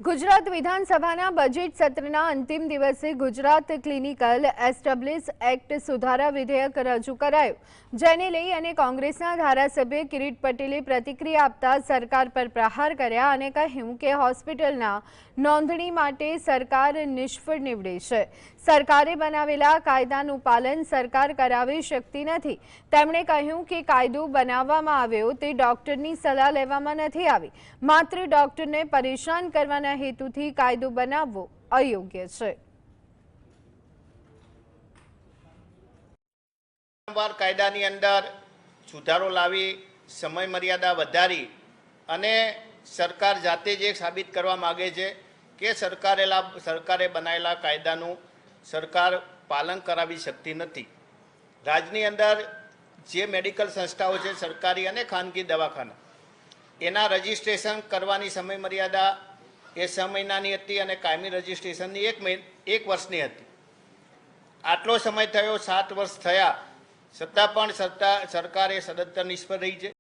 ગુજરાત વિધાનસભાના બજેટ સત્રના અંતિમ દિવસે ગુજરાત ક્લિનિકલ એસ્ટેબ્લિશ એક્ટ સુધારા વિધેયક રજૂ કરાયું, જેને લઈ અને કોંગ્રેસના ધારાસભ્ય કિરીટ પટેલે પ્રતિક્રિયા આપતા સરકાર પર પ્રહાર કર્યા અને કહ્યું કે હોસ્પિટલના નોંધણી માટે સરકાર નિષ્ફળ નીવડે છે. સરકારે બનાવેલા કાયદાનું પાલન સરકાર કરાવી શકતી નથી. તેમણે કહ્યું કે કાયદો બનાવવામાં આવ્યો તે ડોક્ટરની સલાહ લેવામાં નથી આવી, માત્ર ડોક્ટરને પરેશાન કરવાના હેતુથી કાયદો બનાવવો અયોગ્ય છે. કાયદાની અંદર સુધારો લાવી સમય મર્યાદા વધારી અને સરકાર જાતે જ સાબિત કરવા માગે છે કે સરકારે બનાવેલા કાયદાનું સરકાર પાલન કરાવી શકતી નથી. રાજ્યની અંદર જે મેડિકલ સંસ્થાઓ છે, સરકારી અને ખાનગી દવાખાના, એના રજિસ્ટ્રેશન કરવાની સમય મર્યાદા એ 6 મહિનાની હતી અને કાયમી રજિસ્ટ્રેશનની 1 વર્ષની હતી. આટલો સમય થયો, 7 વર્ષ થયા, છતાં પણ સરકાર એ સદંતર નિષ્ફળ રહી છે.